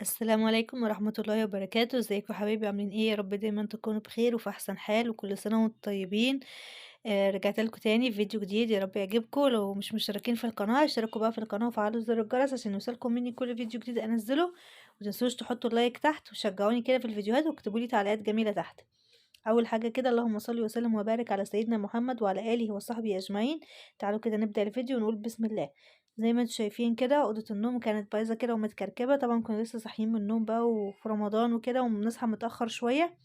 السلام عليكم ورحمة الله وبركاته، ازيكم حبايبي عاملين ايه؟ يا رب دايما تكونوا بخير وفي احسن حال وكل سنة وانتم طيبين. رجعت لكم تاني في فيديو جديد، يا رب يعجبكم. لو مش مشتركين في القناة اشتركوا بقى في القناة وفعلوا زر الجرس عشان يوصلكم مني كل فيديو جديد انزله. ومتنسوش تحطوا اللايك تحت وشجعوني كده في الفيديوهات واكتبوا لي تعليقات جميلة تحت. اول حاجة كده اللهم صل وسلم وبارك على سيدنا محمد وعلى اله وصحبه اجمعين. تعالوا كده نبدأ الفيديو ونقول بسم الله. زي ما انتم شايفين كده أوضة النوم كانت بايظة كده ومتكركبة، طبعا كنا لسه صاحيين من النوم بقى وفي رمضان وكده وبنصحى متأخر شوية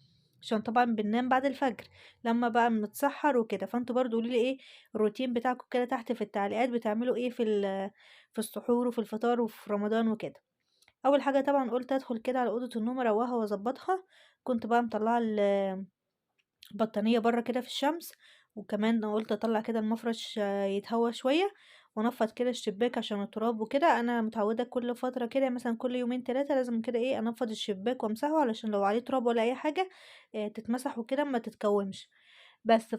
عشان طبعا بننام بعد الفجر لما بقى بنتسحر وكده. فانتوا برضو قولولي ايه الروتين بتاعكم كده تحت في التعليقات، بتعملوا ايه في السحور وفي الفطار وفي رمضان وكده. اول حاجة طبعا قلت ادخل كده على أوضة النوم اروقها واظبطها. كنت بقى مطلعة البطانية برّه كده في الشمس، وكمان قُلت أطلّع كده المفرش يتهوى شوية، وأنفّض كده الشباك عشان التراب وكده. أنا متعودة كل فترة كده مثلًا كل يومين 3 لازم كده إيه أنفّض الشباك وأمسحه علشان لو عليه تراب والّا أي حاجة تتمسح وكده ما تتكوّمش. بس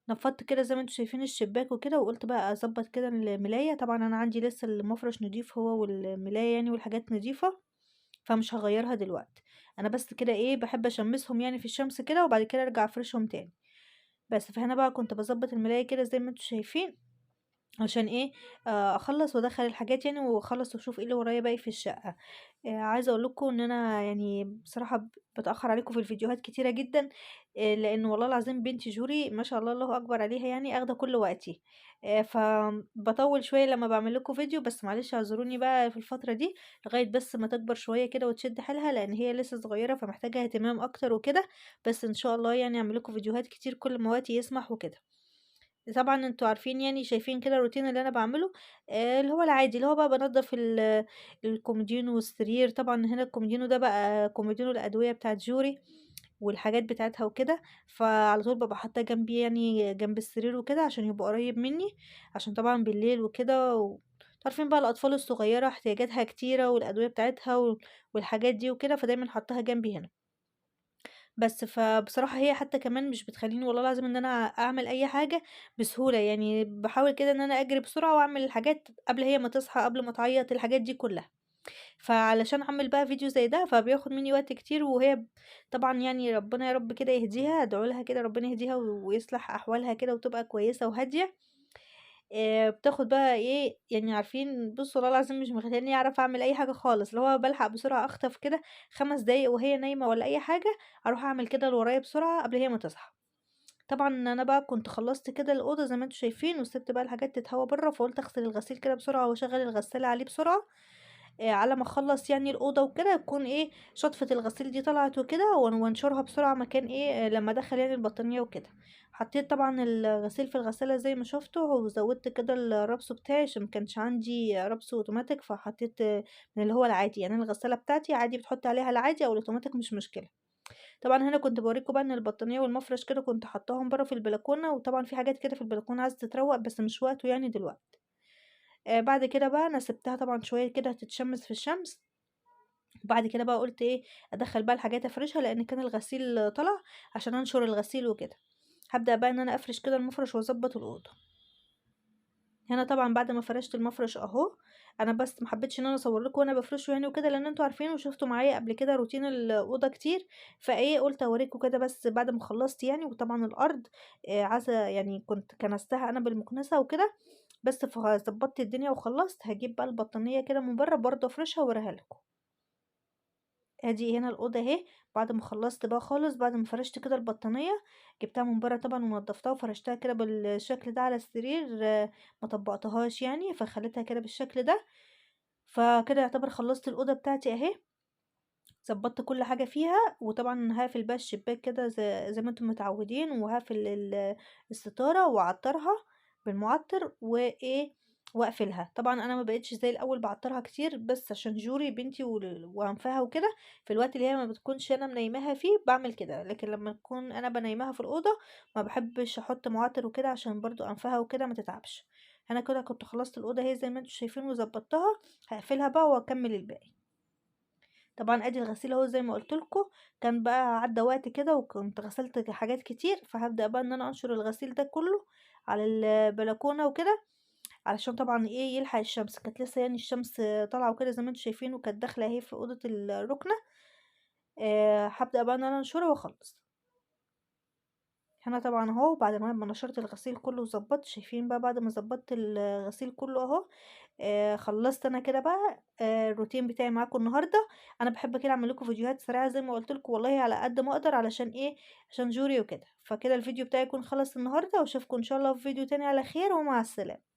نفّضت كده زي ما أنتم شايفين الشباك وكده، وقُلت بقى أضبّط كده الملاية. طبعًا أنا عندي لسه المفرش نضيف هو والملاية يعني والحاجات نضيفة، فمش هاغيّرها دلوقتي. أنا بس كده إيه باحب أشمّسهم يعني في الشمس كده وبعد كده أرجع أفرشهم تاني. بس فهنا بقى كنت باضبّط الملاية كده زي ما أنتم شايفين عشان إيه، أخلّص وأدخّل الحاجات يعني وأخلّص وأشوف إيه اللي ورايا باقي في الشقة. عايزة أقول لكم إن أنا يعني بصراحة باتأخّر عليكم في الفيديوهات كتيرة جدًا، لإن والله العظيم بنتي جوري ما شاء الله الله أكبر عليها يعني آخدة كل وقتي. فباطوّل شوية لمّا باعمل لكم فيديو، بس معلش اعذروني بقى في الفترة دي لغاية بس ما تكبر شوية كده وتشد حيلها، لإن هي لسه صغيرة فمحتاجة اهتمام أكتر وكده. بس إن شاء الله يعني أعمل لكم فيديوهات كتير كل ما وقتي يسمح وكده. طبعًا أنتم عارفين يعني شايفين كده الروتين اللي أنا باعمله، اللي هو العادي اللي هو بقى بانضّف الكومودينو والسرير. طبعًا هنا الكومودينو ده بقى كومودينو الأدوية بتاعة جوري والحاجات بتاعتها وكده، فعلى طول بابقى حاطاه جنبي يعني جنب السرير وكده عشان يبقى قريب منّي، عشان طبعًا بالليل وكده أنتم عارفين بقى الأطفال الصغيرة احتياجاتها كتيرة والأدوية بتاعتها والحاجات دي وكده، فدايمًا حاطاها جنبي هنا. بس فبصراحة هي حتى كمان مش بتخلّيني والله العظيم إن أنا أعمل أي حاجة بسهولة، يعني باحاول كده إن أنا أجري بسرعة وأعمل الحاجات قبل هي ما تصحى، قبل ما تعيّط، الحاجات دي كلّها. فعلشان أعمل بقى فيديو زي ده فبياخد منّي وقت كتير، وهي طبعًا يعني ربنا يا رب كده يهديها، ادعوا لها كده ربنا يهديها ويصلح أحوالها كده وتبقى كويسة وهادية. بتاخد بقى إيه، يعني عارفين بُصّوا والله العظيم مش مخلّياني أعرف أعمل أي حاجة خالص، اللي هو بالحق بسرعة أخطف كده 5 دقايق وهي نايمة والّا أي حاجة، أروح أعمل كده اللي ورايا بسرعة قبل هي ما تصحى. طبعًا أنا بقى كنت خلّصت كده الأوضة زي ما أنتم شايفين وسِبت بقى الحاجات تتهوى برّه، فقُلت أغسل الغسيل كده بسرعة وأشغّل الغسالة عليه بسرعة، على ما أخلّص يعني الأوضة وكده تكون إيه، شطفة الغسيل دي طلعت وكده وانشرها بسرعة مكان إيه، لمّا أدخّل يعني البطانية وكده. حطيت طبعًا الغسيل في الغسالة زي ما شُفتوا وزوّدت كده الرابسو بتاعي عشان ما كانش عندي رابسو أوتوماتيك، فحطيت من اللي هو العادي. يعني أنا الغسالة بتاعتي عادي بتحطّي عليها العادي أو الأوتوماتيك مش مشكلة. طبعًا هنا كنت باوريكم بقى إن البطانية والمفرش كده كنت حاطاهم برّه في البلكونة، وطبعًا في حاجات كده في البلكونة عايزة تتروّق بس مش وقته يعني دلوقتي. بعد كده بقى أنا سِبتها طبعًا شوية كده تتشمِّس في الشمس، وبعد كده بقى قُلت إيه، أدخّل بقى الحاجات أفرشها لإن كان الغسيل طلع عشان أنشر الغسيل وكده. هابدأ بقى إن أنا أفرش كده المفرش وأضبّط الأوضة. هنا طبعًا بعد ما فرشت المفرش أهو، أنا بس ما حبيتش إن أنا أصوّر لكم وأنا بافرشه يعني وكده، لإن أنتم عارفين وشفتوا معايا قبل كده روتين الأوضة كتير، فإيه قُلت أوريكم كده بس بعد ما خلّصت يعني. وطبعًا الأرض عايزة يعني كنت كنستها أنا بالمكنسة وكده، بس فضبّطت الدنيا وخلّصت. هاجيب بقى البطانية كده من برّه برضه أفرشها وأوريها لكم. أدي هنا الأوضة أهي، بعد ما خلّصت بقى خالص، بعد ما فرشت كده البطانية، جبتها من برّه طبعًا ونضّفتها وفرشتها كده بالشكل ده على السرير، ما طبّقتهاش يعني، فخليتها كده بالشكل ده. فكده يعتبر خلّصت الأوضة بتاعتي أهي، ضبّطت كل حاجة فيها. وطبعًا هاقفل بقى الشباك كده زي ما أنتم متعودين، وهاقفل الستارة وأعطّرها بالمُعطِّر وإيه، وأقفلها. طبعًا أنا ما بقيتش زي الأول باعطّرها كتير، بس عشان جوري بنتي وأنفها وكده، في الوقت اللي هي ما بتكونش أنا منيّماها فيه باعمل كده، لكن لمّا أكون أنا بانيّماها في الأوضة ما باحبش أحُط مُعطِّر وكده عشان برضه أنفها وكده ما تتعبش. أنا كده كنت خلّصت الأوضة أهي زي ما أنتم شايفين وضبّطتها، هاقفلها بقى وأكمّل الباقي. طبعًا أدي الغسيل أهو زي ما قُلت لكم، كان بقى عدّى وقت كده وكنت غسلت حاجات كتير، فهابدأ بقى إن أنا أنشر الغسيل ده كلّه على البلكونة وكده. علشان طبعًا إيه يلحق الشمس، كانت لسه يعني الشمس طالعة وكده زي ما أنتم شايفين، وكانت داخلة أهي في أوضة الرُكنة. هابدأ بقى إن أنا أنشرها وأخلّص. هنا طبعًا أهو بعد ما نشرت الغسيل كلّه وضبّطت، شايفين بقى بعد ما ضبّطت الغسيل كلّه أهو. خلّصت أنا كده بقى الروتين بتاعي معاكم النهارده. أنا باحب كده أعمل لكم فيديوهات سريعة زي ما قُلت لكم والله على قد ما أقدر علشان إيه، عشان جوري وكده. فكده الفيديو بتاعي يكون خلص النهارده، واشوفكم إن شاء الله في فيديو تاني على خير، ومع السلامة.